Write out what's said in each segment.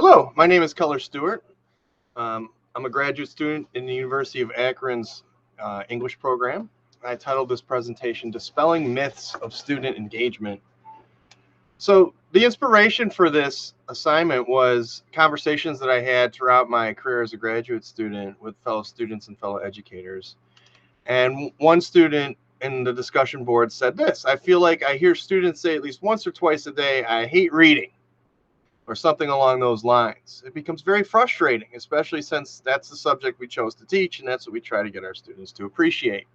Hello, my name is Culler Stuart. I'm a graduate student in the University of Akron's English program. I titled this presentation Dispelling Myths of Student Engagement. So the inspiration for this assignment was conversations that I had throughout my career as a graduate student with fellow students and fellow educators. And one student in the discussion board said this: I feel like I hear students say at least once or twice a day, I hate reading, or something along those lines. It becomes very frustrating, especially since that's the subject we chose to teach, and that's what we try to get our students to appreciate.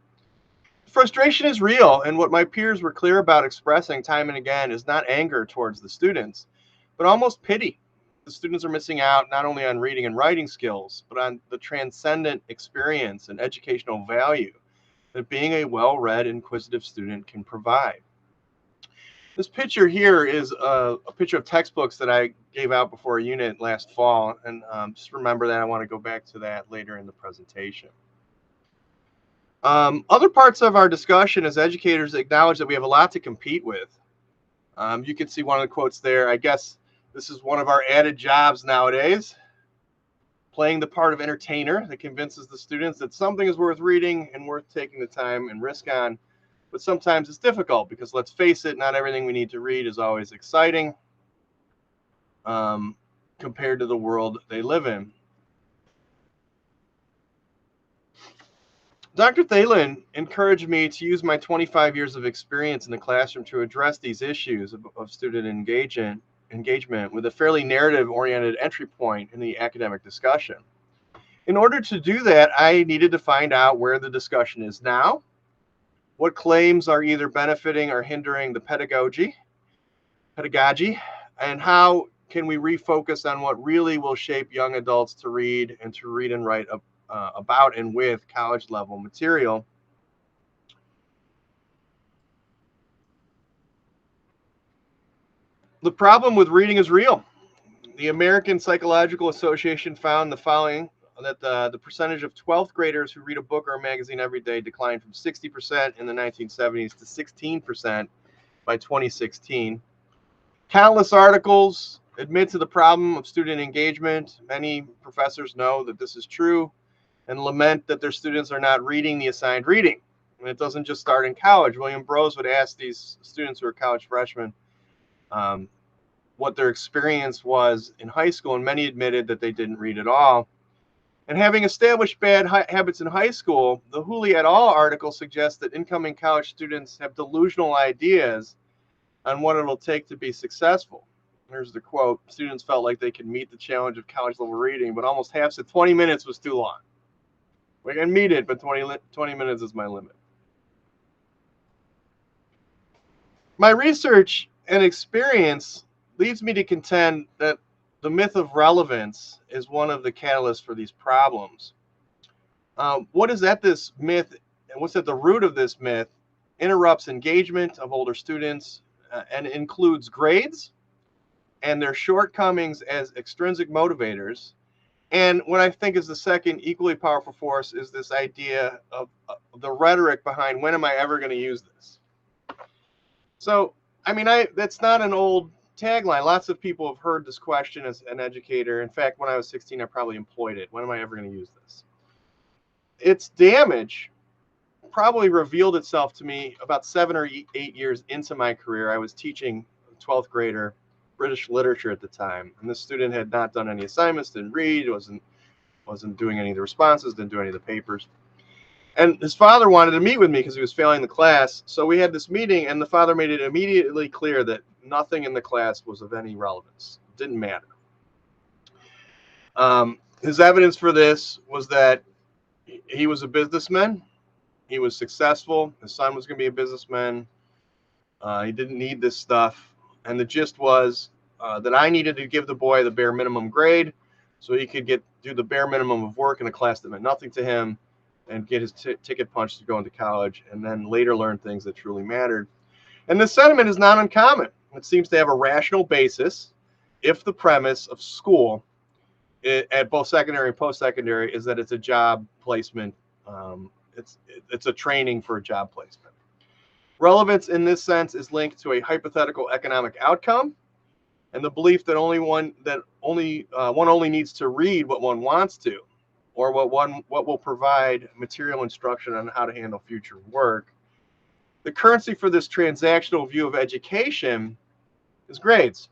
Frustration is real, and what my peers were clear about expressing time and again is not anger towards the students, but almost pity. The students are missing out not only on reading and writing skills, but on the transcendent experience and educational value that being a well-read, inquisitive student can provide. This picture here is a picture of textbooks that I gave out before a unit last fall, and just remember that I want to go back to that later in the presentation. Other parts of our discussion as educators acknowledge that we have a lot to compete with. You can see one of the quotes there. I guess this is one of our added jobs nowadays, playing the part of entertainer that convinces the students that something is worth reading and worth taking the time and risk on. But sometimes it's difficult because, let's face it, not everything we need to read is always exciting compared to the world they live in. Dr. Thalen encouraged me to use my 25 years of experience in the classroom to address these issues of student engagement with a fairly narrative-oriented entry point in the academic discussion. In order to do that, I needed to find out where the discussion is now, what claims are either benefiting or hindering the pedagogy, and how can we refocus on what really will shape young adults to read and write about and with college level material. The problem with reading is real. The American Psychological Association found the following: that the percentage of 12th graders who read a book or a magazine every day declined from 60% in the 1970s to 16% by 2016. Countless articles admit to the problem of student engagement. Many professors know that this is true and lament that their students are not reading the assigned reading. And it doesn't just start in college. William Brose would ask these students who are college freshmen what their experience was in high school, and many admitted that they didn't read at all. And having established bad habits in high school, the Hooley et al. Article suggests that incoming college students have delusional ideas on what it'll take to be successful. Here's the quote: students felt like they could meet the challenge of college level reading, but almost half said 20 minutes was too long. We can meet it, but 20 minutes is my limit. My research and experience leads me to contend that the myth of relevance is one of the catalysts for these problems. What is at this myth, and what's at the root of this myth, interrupts engagement of older students and includes grades and their shortcomings as extrinsic motivators. And what I think is the second equally powerful force is this idea of the rhetoric behind, when am I ever going to use this? So, I mean, that's not an old tagline. Lots of people have heard this question as an educator. In fact, when I was 16, I probably employed it. When am I ever going to use this? Its damage probably revealed itself to me about 7 or 8 years into my career. I was teaching 12th grader British literature at the time, and this student had not done any assignments, didn't read, wasn't doing any of the responses, didn't do any of the papers. And his father wanted to meet with me because he was failing the class. So we had this meeting, and the father made it immediately clear that nothing in the class was of any relevance. It didn't matter. His evidence for this was that he was a businessman. He was successful. His son was going to be a businessman. He didn't need this stuff. And the gist was that I needed to give the boy the bare minimum grade so he could do the bare minimum of work in a class that meant nothing to him and get his ticket punched to go into college, and then later learn things that truly mattered. And this sentiment is not uncommon. It seems to have a rational basis if the premise of school at both secondary and post-secondary is that it's a job placement. It's a training for a job placement. Relevance in this sense is linked to a hypothetical economic outcome, and the belief that one only needs to read what one wants to, or what will provide material instruction on how to handle future work. The currency for this transactional view of education is grades.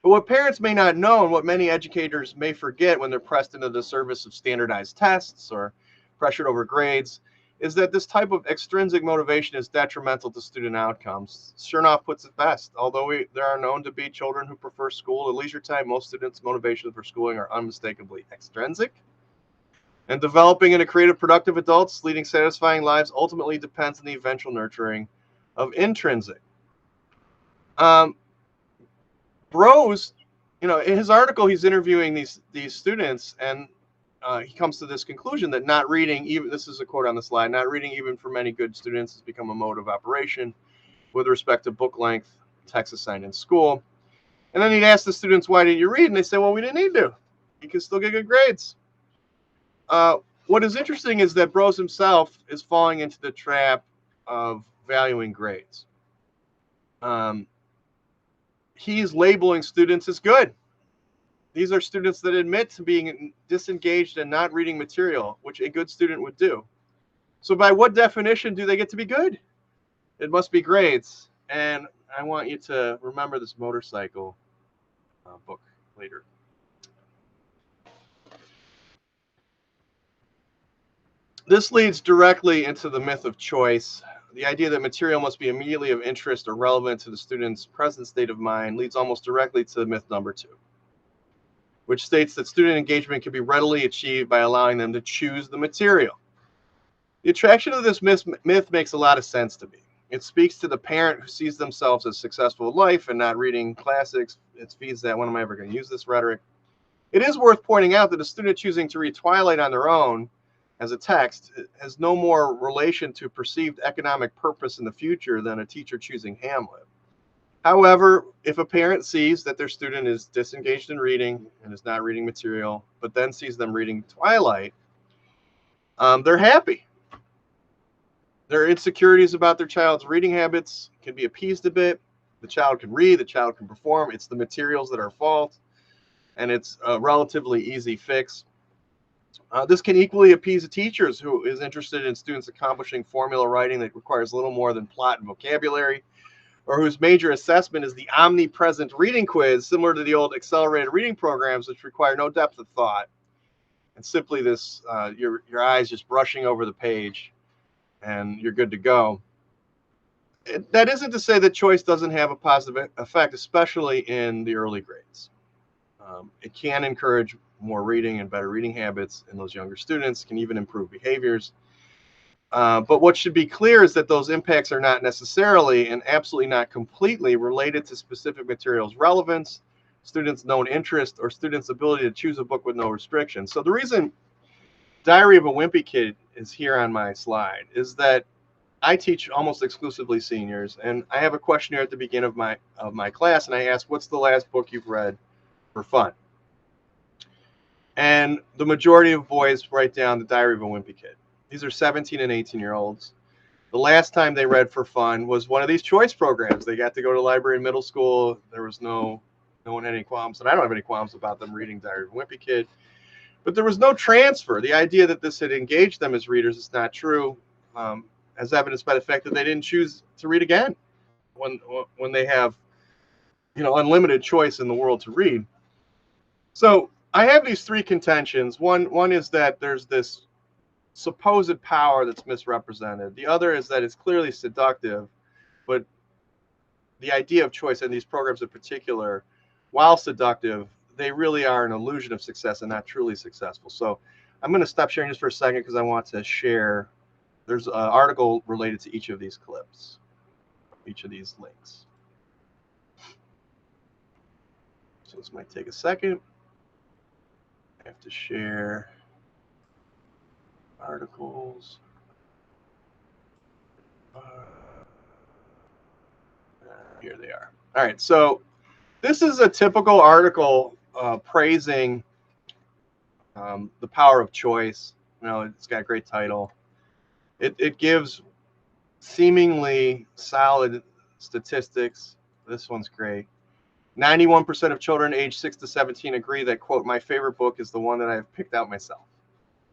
But what parents may not know, and what many educators may forget when they're pressed into the service of standardized tests or pressured over grades, is that this type of extrinsic motivation is detrimental to student outcomes. Chernoff puts it best. Although there are known to be children who prefer school to leisure time, most students' motivations for schooling are unmistakably extrinsic. And developing into creative, productive adults leading satisfying lives ultimately depends on the eventual nurturing of intrinsic. Bros, in his article, he's interviewing these students, and he comes to this conclusion that not reading, even, this is a quote on the slide, not reading even for many good students has become a mode of operation with respect to book length, text assigned in school. And then he'd ask the students, why didn't you read? And they say, well, we didn't need to. You can still get good grades. What is interesting is that Bros himself is falling into the trap of valuing grades. He's labeling students as good. These are students that admit to being disengaged and not reading material, which a good student would do. So by what definition do they get to be good? It must be grades. And I want you to remember this motorcycle book later. This leads directly into the myth of choice. The idea that material must be immediately of interest or relevant to the student's present state of mind leads almost directly to myth number 2, which states that student engagement can be readily achieved by allowing them to choose the material. The attraction of this myth makes a lot of sense to me. It speaks to the parent who sees themselves as successful in life and not reading classics. It feeds that, when am I ever going to use this rhetoric? It is worth pointing out that a student choosing to read Twilight on their own as a text has no more relation to perceived economic purpose in the future than a teacher choosing Hamlet. However, if a parent sees that their student is disengaged in reading and is not reading material, but then sees them reading Twilight, they're happy. Their insecurities about their child's reading habits can be appeased a bit. The child can read, the child can perform. It's the materials that are at fault, and it's a relatively easy fix. This can equally appease the teachers who is interested in students accomplishing formula writing that requires little more than plot and vocabulary, or whose major assessment is the omnipresent reading quiz, similar to the old accelerated reading programs, which require no depth of thought, and simply this your eyes just brushing over the page, and you're good to go. That isn't to say that choice doesn't have a positive effect, especially in the early grades. It can encourage more reading and better reading habits in those younger students, can even improve behaviors. But what should be clear is that those impacts are not necessarily and absolutely not completely related to specific materials' relevance, students' known interest, or students' ability to choose a book with no restrictions. So the reason Diary of a Wimpy Kid is here on my slide is that I teach almost exclusively seniors, and I have a questionnaire at the beginning of my class, and I ask, what's the last book you've read for fun? And the majority of boys write down The Diary of a Wimpy Kid. These are 17 and 18-year-olds. The last time they read for fun was one of these choice programs. They got to go to the library in middle school. There was no one had any qualms, and I don't have any qualms about them reading Diary of a Wimpy Kid. But there was no transfer. The idea that this had engaged them as readers is not true, as evidenced by the fact that they didn't choose to read again when they have, unlimited choice in the world to read. So I have these 3 contentions. One is that there's this supposed power that's misrepresented. The other is that it's clearly seductive, but the idea of choice in these programs in particular, while seductive, they really are an illusion of success and not truly successful. So I'm going to stop sharing just for a second because I want to share. There's an article related to each of these clips, each of these links. So this might take a second. I have to share articles. Here they are. All right, so this is a typical article praising the power of choice. It's got a great title. It gives seemingly solid statistics. This one's great. 91% of children aged 6 to 17 agree that, quote, my favorite book is the one that I've picked out myself.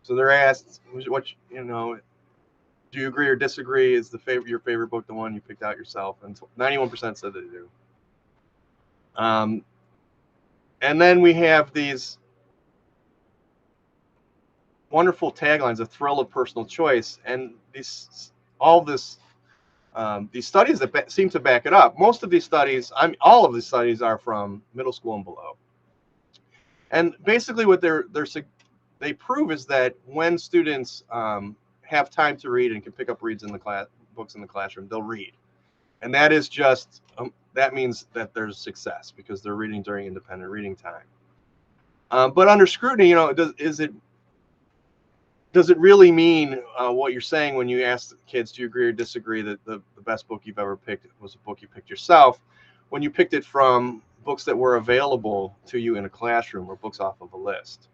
So they're asked, what, you know, do you agree or disagree? Is your favorite book the one you picked out yourself? And 91% said they do. And then we have these wonderful taglines, a thrill of personal choice, and these studies that seem to back it up. Most of these studies, all of these studies are from middle school and below. And basically what they prove is that when students have time to read and can pick up books in the classroom, they'll read. And that is just, that means that there's success because they're reading during independent reading time. But under scrutiny, you know, does it really mean what you're saying when you ask kids, do you agree or disagree that the best book you've ever picked was a book you picked yourself, when you picked it from books that were available to you in a classroom or books off of a list?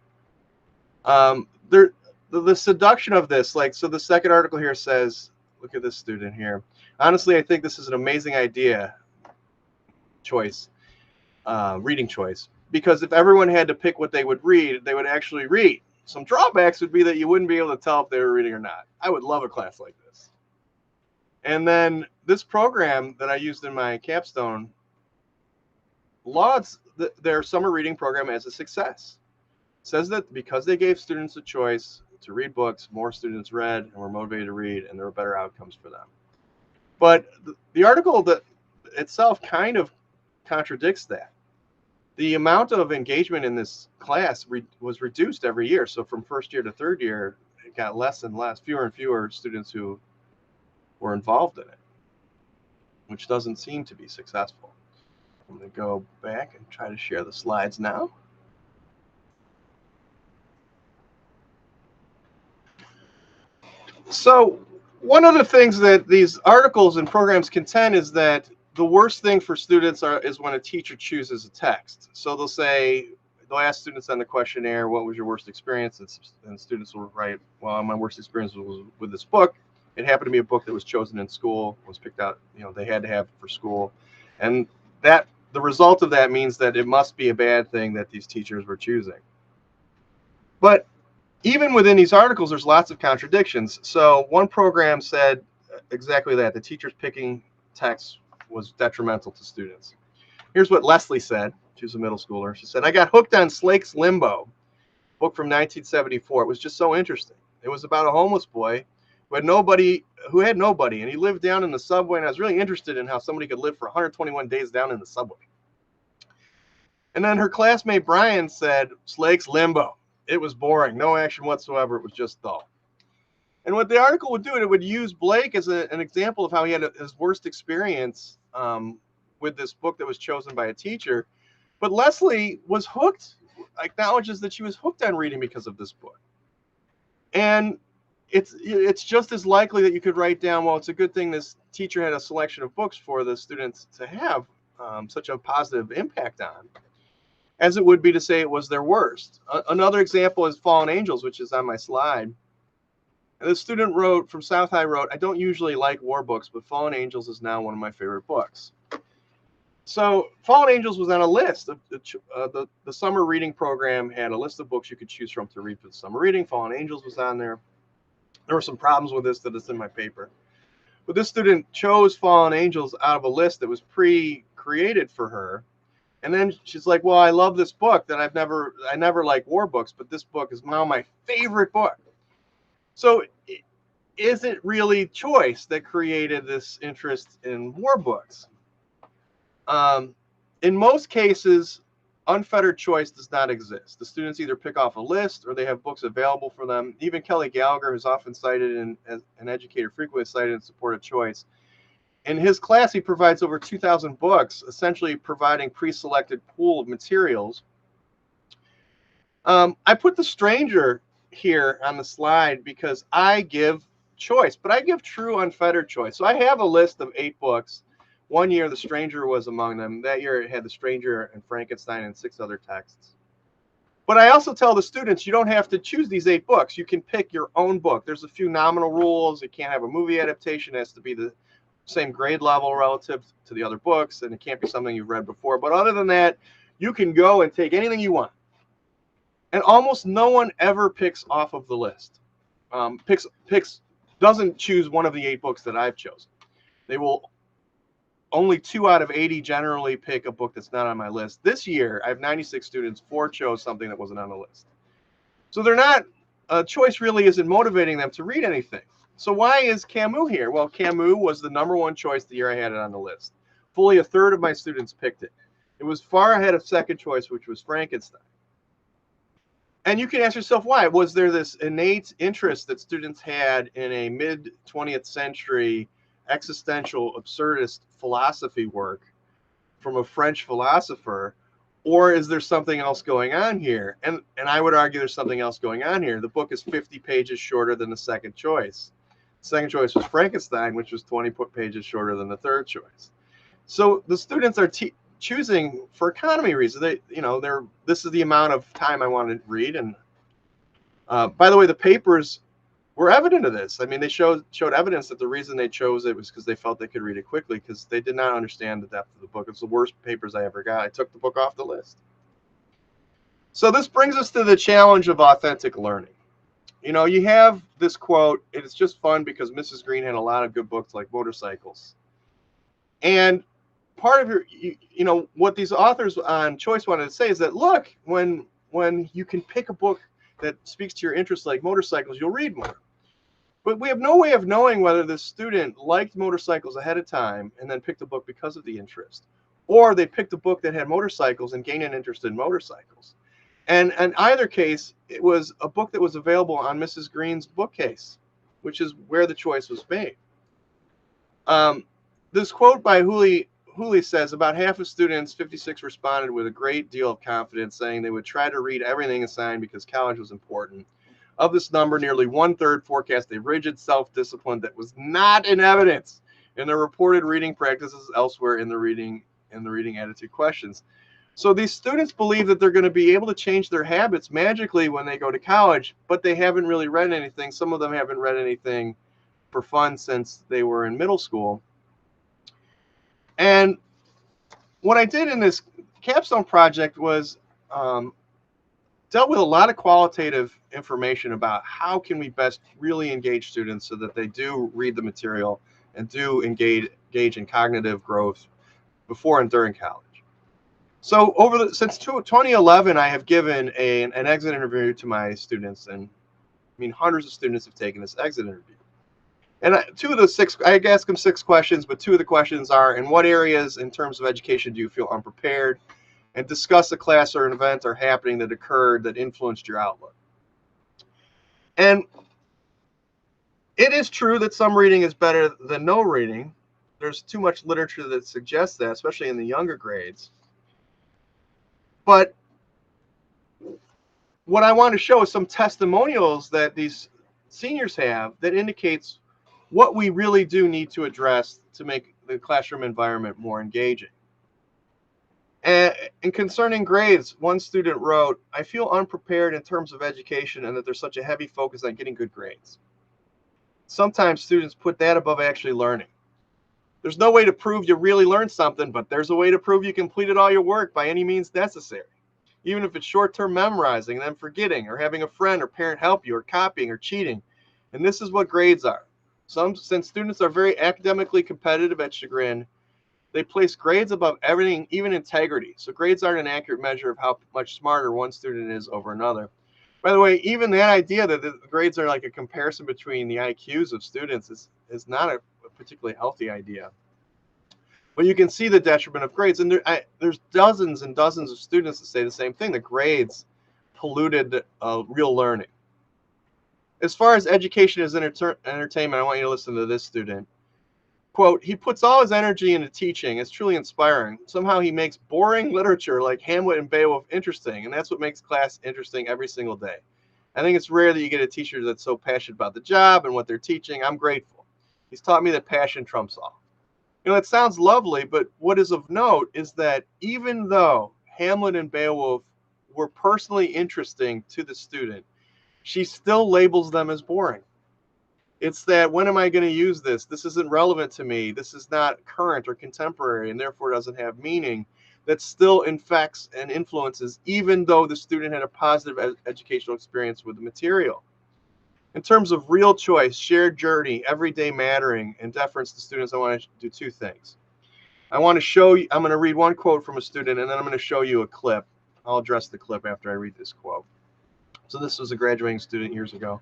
The seduction of this, like, so the second article here says, look at this student here. Honestly, I think this is an amazing idea, reading choice, because if everyone had to pick what they would read, they would actually read. Some drawbacks would be that you wouldn't be able to tell if they were reading or not. I would love a class like this. And then this program that I used in my capstone lauds their summer reading program as a success. It says that because they gave students a choice to read books, more students read and were motivated to read, and there were better outcomes for them. But the article itself kind of contradicts that. The amount of engagement in this class was reduced every year. So from first year to third year, it got less and less, fewer and fewer students who were involved in it, which doesn't seem to be successful. I'm going to go back and try to share the slides now. So one of the things that these articles and programs contend is that the worst thing for students is when a teacher chooses a text. So they'll ask students on the questionnaire, what was your worst experience? And students will write, well, my worst experience was with this book. It happened to be a book that was chosen in school, was picked out, you know, they had to have it for school. And the result of that means that it must be a bad thing that these teachers were choosing. But even within these articles, there's lots of contradictions. So one program said exactly that. The teachers picking text was detrimental to students. Here's what Leslie said. She was a middle schooler. She said, I got hooked on Slake's Limbo, book from 1974. It was just so interesting. It was about a homeless boy who had nobody, and he lived down in the subway, and I was really interested in how somebody could live for 121 days down in the subway. And then her classmate Brian said, Slake's Limbo. It was boring, no action whatsoever. It was just dull. And what the article would do, it would use Blake as an example of how he had his worst experience with this book that was chosen by a teacher. But Leslie was hooked, acknowledges that she was hooked on reading because of this book. And it's just as likely that you could write down, well, it's a good thing this teacher had a selection of books for the students to have such a positive impact on, as it would be to say it was their worst. Another example is Fallen Angels, which is on my slide. And the student from South High wrote, I don't usually like war books, but Fallen Angels is now one of my favorite books. So Fallen Angels was on a list. The summer reading program had a list of books you could choose from to read for the summer reading. Fallen Angels was on there. There were some problems with this that is in my paper. But this student chose Fallen Angels out of a list that was pre-created for her. And then she's like, well, I love this book that I never liked war books, but this book is now my favorite book. So is it really choice that created this interest in war books? In most cases, unfettered choice does not exist. The students either pick off a list or they have books available for them. Even Kelly Gallagher, who's often cited as an educator, frequently cited in support of choice. In his class, he provides over 2,000 books, essentially providing pre-selected pool of materials. I put The Stranger here on the slide because I give choice, but I give true unfettered choice. So I have a list of 8 books. One year, The Stranger was among them. That year, it had The Stranger and Frankenstein and 6 other texts. But I also tell the students, you don't have to choose these 8 books. You can pick your own book. There's a few nominal rules. It can't have a movie adaptation. It has to be same grade level relative to the other books, and it can't be something you've read before. But other than that, you can go and take anything you want. And almost no one ever picks off of the list. Doesn't choose one of the 8 books that I've chosen. They will only 2 out of 80 generally pick a book that's not on my list. This year, I have 96 students. 4 chose something that wasn't on the list. So they're not, choice really isn't motivating them to read anything. So why is Camus here? Well, Camus was the #1 choice the year I had it on the list. Fully a third of my students picked it. It was far ahead of second choice, which was Frankenstein. And you can ask yourself why. Was there this innate interest that students had in a mid-20th century existential absurdist philosophy work from a French philosopher? Or is there something else going on here? And I would argue there's something else going on here. The book is 50 pages shorter than the second choice. The second choice was Frankenstein, which was 20 pages shorter than the third choice. So the students are choosing for economy reasons. This is the amount of time I want to read. And by the way, the papers were evident of this. I mean, they showed evidence that the reason they chose it was because they felt they could read it quickly, because they did not understand the depth of the book. It's the worst papers I ever got. I took the book off the list. So this brings us to the challenge of authentic learning. You have this quote. It's just fun because Mrs. Green had a lot of good books like Motorcycles. And part of what these authors on choice wanted to say is that, look, when you can pick a book that speaks to your interests like Motorcycles, you'll read more. But we have no way of knowing whether the student liked Motorcycles ahead of time and then picked a book because of the interest, or they picked a book that had motorcycles and gained an interest in motorcycles. And in either case, it was a book that was available on Mrs. Green's bookcase, which is where the choice was made. This quote by Hooley says, about half of students, 56, responded with a great deal of confidence, saying they would try to read everything assigned because college was important. Of this number, nearly 1/3 forecast a rigid self-discipline that was not in evidence in the reported reading practices elsewhere in the reading attitude questions. So these students believe that they're going to be able to change their habits magically when they go to college, but they haven't really read anything. Some of them haven't read anything for fun since they were in middle school. And what I did in this capstone project was dealt with a lot of qualitative information about how can we best really engage students so that they do read the material and do engage in cognitive growth before and during college. So since 2011, I have given an exit interview to my students, and I mean hundreds of students have taken this exit interview. And I ask them 6 questions, but 2 of the questions are, in what areas in terms of education do you feel unprepared? And discuss a class or an event or happening that occurred that influenced your outlook. And it is true that some reading is better than no reading. There's too much literature that suggests that, especially in the younger grades. But what I want to show is some testimonials that these seniors have that indicates what we really do need to address to make the classroom environment more engaging. And concerning grades, one student wrote, I feel unprepared in terms of education and that there's such a heavy focus on getting good grades. Sometimes students put that above actually learning. There's no way to prove you really learned something, but there's a way to prove you completed all your work by any means necessary. Even if it's short-term memorizing and then forgetting, or having a friend or parent help you, or copying or cheating. And this is what grades are. Since students are very academically competitive at chagrin, they place grades above everything, even integrity. So grades aren't an accurate measure of how much smarter one student is over another. By the way, even that idea that the grades are like a comparison between the IQs of students is not a particularly healthy idea. But you can see the detriment of grades. And there's dozens and dozens of students that say the same thing, that grades polluted real learning. As far as education as entertainment, I want you to listen to this student. Quote, he puts all his energy into teaching. It's truly inspiring. Somehow he makes boring literature like Hamlet and Beowulf interesting, and that's what makes class interesting every single day. I think it's rare that you get a teacher that's so passionate about the job and what they're teaching. I'm grateful. He's taught me that passion trumps all. It sounds lovely, but what is of note is that even though Hamlet and Beowulf were personally interesting to the student, she still labels them as boring. It's that, when am I going to use this? This isn't relevant to me. This is not current or contemporary, and therefore doesn't have meaning. That still infects and influences, even though the student had a positive educational experience with the material. In terms of real choice, shared journey, everyday mattering, and deference to students, I want to do two things. I want to show you, I'm going to read one quote from a student, and then I'm going to show you a clip. I'll address the clip after I read this quote. So this was a graduating student years ago.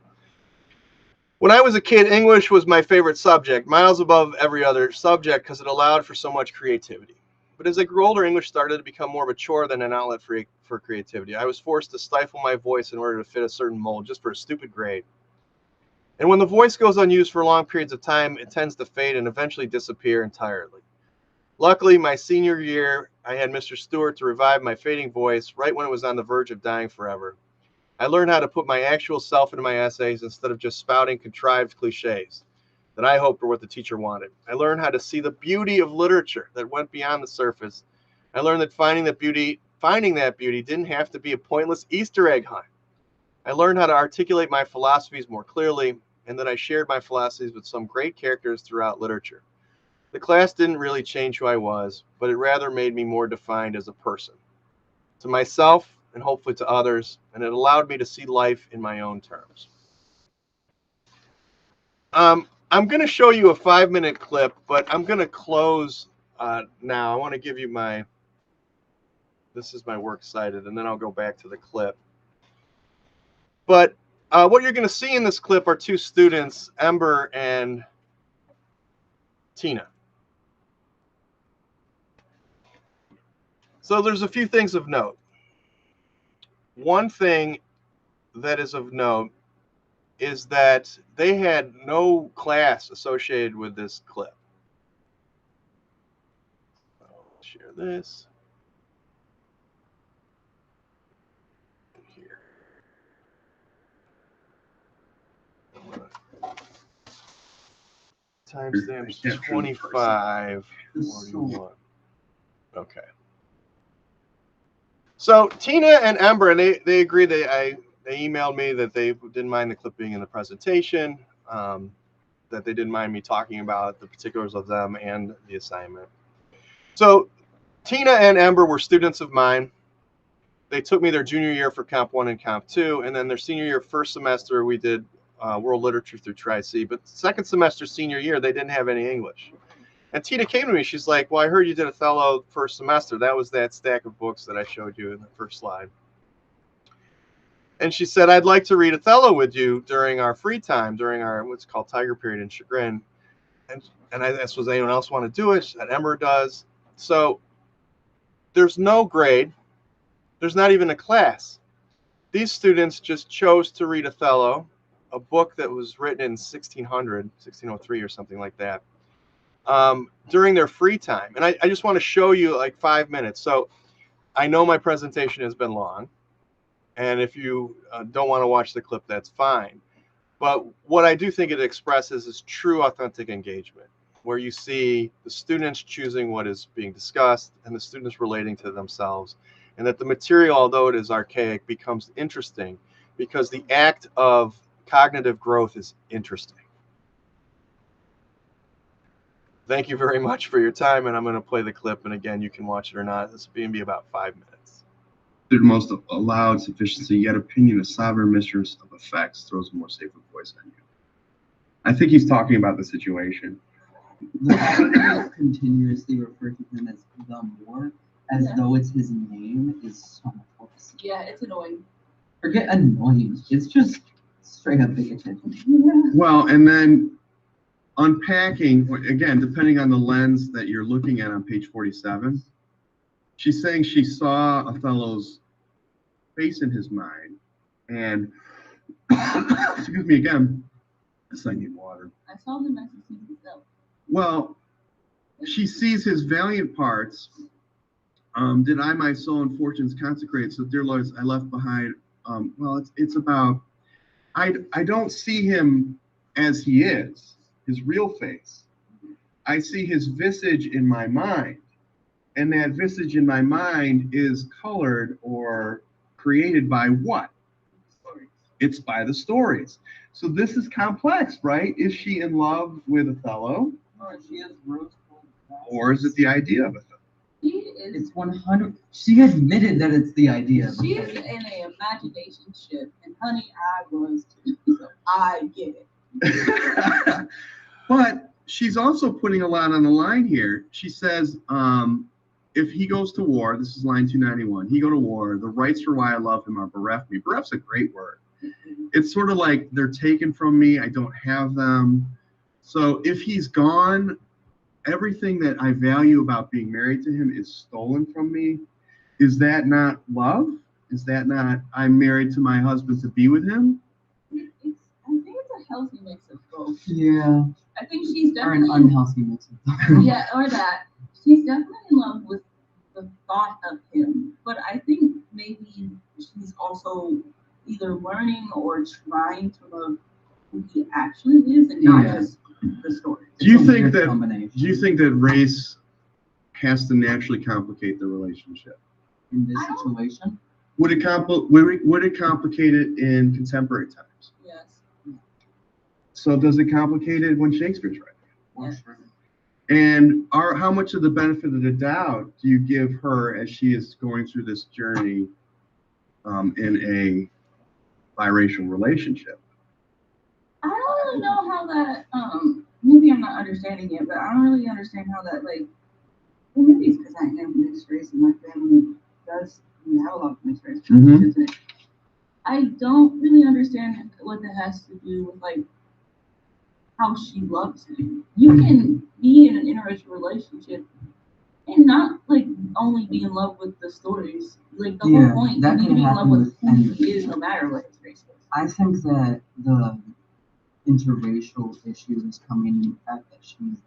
When I was a kid, English was my favorite subject, miles above every other subject, because it allowed for so much creativity. But as I grew older, English started to become more of a chore than an outlet for creativity. I was forced to stifle my voice in order to fit a certain mold just for a stupid grade. And when the voice goes unused for long periods of time, it tends to fade and eventually disappear entirely. Luckily, my senior year, I had Mr. Stuart to revive my fading voice right when it was on the verge of dying forever. I learned how to put my actual self into my essays instead of just spouting contrived cliches that I hoped were what the teacher wanted. I learned how to see the beauty of literature that went beyond the surface. I learned that finding that beauty didn't have to be a pointless Easter egg hunt. I learned how to articulate my philosophies more clearly, and that I shared my philosophies with some great characters throughout literature. The class didn't really change who I was, but it rather made me more defined as a person, to myself and hopefully to others, and it allowed me to see life in my own terms. I'm going to show you a 5-minute clip, but I'm going to close now. I want to give you this is my works cited, and then I'll go back to the clip. But what you're going to see in this clip are two students, Ember and Tina. So there's a few things of note. One thing that is of note is that they had no class associated with this clip. I'll share this here. Timestamps 25:41. Okay. So Tina and Ember, and they agreed. They emailed me that they didn't mind the clip being in the presentation, that they didn't mind me talking about the particulars of them and the assignment. So Tina and Ember were students of mine. They took me their junior year for Comp 1 and Comp 2, and then their senior year, first semester, we did World Literature through Tri-C. But second semester, senior year, they didn't have any English. And Tina came to me. She's like, well, I heard you did Othello first semester. That was that stack of books that I showed you in the first slide. And she said, I'd like to read Othello with you during our free time, during our what's called Tiger Period in Chagrin. And I asked, does anyone else want to do it? She said, Ember does. So there's no grade. There's not even a class. These students just chose to read Othello, a book that was written in 1603 or something like that, during their free time. And I just want to show you like 5 minutes. So I know my presentation has been long, and if you don't want to watch the clip, that's fine. But what I do think it expresses is true authentic engagement, where you see the students choosing what is being discussed and the students relating to themselves, and that the material, although it is archaic, becomes interesting because the act of cognitive growth is interesting. Thank you very much for your time, and I'm going to play the clip, and again, you can watch it or not. This will be about 5 minutes. The most allowed sufficiency, yet opinion, a sovereign mistress of effects, throws a more safer voice on you. I think he's talking about the situation. Continuously refer to him as the Moor, as though it's his name, is so much worse. Yeah, it's annoying. Forget annoying. It's just straight up pay attention. Well, and then unpacking, again, depending on the lens that you're looking at on page 47, she's saying she saw Othello's face in his mind, and excuse me again, I need water. I saw him as he sees himself. Well, she sees his valiant parts. Did I my soul and fortunes consecrate? So dear Lords, I left behind. Well, it's about, I don't see him as he is, his real face. I see his visage in my mind. And that visage in my mind is colored or created by what? It's by the stories. So this is complex, right? Is she in love with Othello, Or she is rose gold or is it the idea of Othello? She is. It's 100. She admitted that it's the idea. She's in an imagination ship, and honey, I was too. So I get it. But she's also putting a lot on the line here. She says, if he goes to war, this is line 291, he go to war, the rights for why I love him are bereft me. Bereft's a great word. It's sort of like they're taken from me. I don't have them. So if he's gone, everything that I value about being married to him is stolen from me. Is that not love? Is that not I'm married to my husband to be with him? I think it's a healthy mix of both. Yeah. I think she's Or an definitely unhealthy mix of yeah, or that she's definitely in love with the thought of him. But I think maybe she's also either learning or trying to love who he actually is and not Yeah. just the story. Do you It's a think weird that combination. do you think that race has to naturally complicate the relationship? In this I don't- situation? Would it complicate it in contemporary times? Yes. So does it complicate it when Shakespeare's writing? For Yeah. sure. And how much of the benefit of the doubt do you give her as she is going through this journey in a biracial relationship? I don't really know how that maybe I'm not understanding it, but I don't really understand how that well maybe it's because I am mixed race and my family does we have a lot of mixed race relationships in it. I don't really understand what that has to do with how she loves him. You can be in an interracial relationship and not only be in love with the stories. Like the Yeah, whole point that is you can be in love happen with with who anything. he is no matter what his race is. I think that the interracial issue is coming in the fact that she's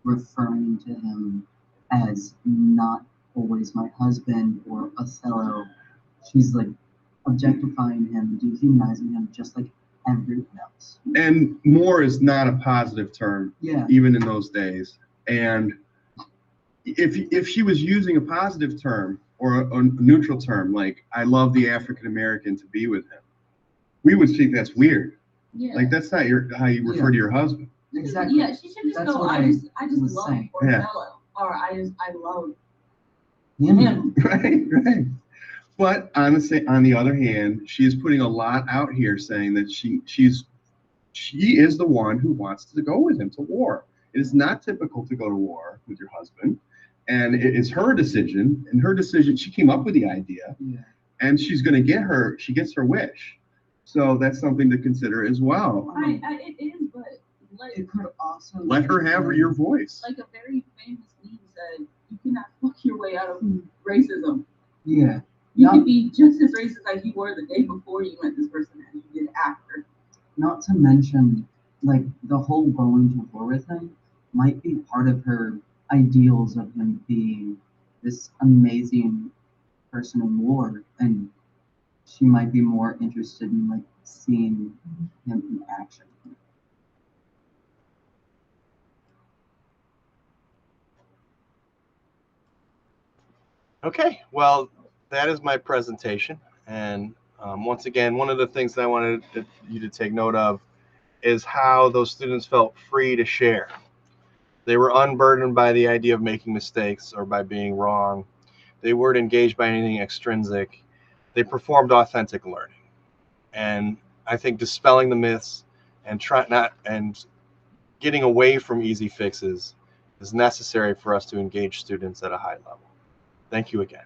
referring to him as not always my husband or Othello. She's like objectifying him, dehumanizing him just like everyone else. And more is not a positive term, Yeah. even in those days. And if she was using a positive term or a neutral term, like I love the African American to be with him, we would think that's weird. Yeah. Like that's not how you refer to your husband. Exactly. Yeah, she should just That's go. what I just was love saying. Othello, or I love Him. him. Right. But on the other hand, she is putting a lot out here saying that she is the one who wants to go with him to war. It is not typical to go to war with your husband, and it is her decision. And her decision, she came up with the idea, Yeah. and she gets her wish. So that's something to consider as well. It is, but It could also Let her have your voice. like a very famous meme said, you cannot fuck your way out of racism. Yeah. You Not- can be just as racist as you were the day before you met this person as you did after. Not to mention, like, the whole going to war with him might be part of her ideals of him being this amazing person in war, and she might be more interested in like seeing him in action. Okay, well, that is my presentation. And once again, one of the things that I wanted you to take note of is how those students felt free to share. They were unburdened by the idea of making mistakes or by being wrong. They weren't engaged by anything extrinsic. They performed authentic learning. And I think dispelling the myths and getting away from easy fixes is necessary for us to engage students at a high level. Thank you again.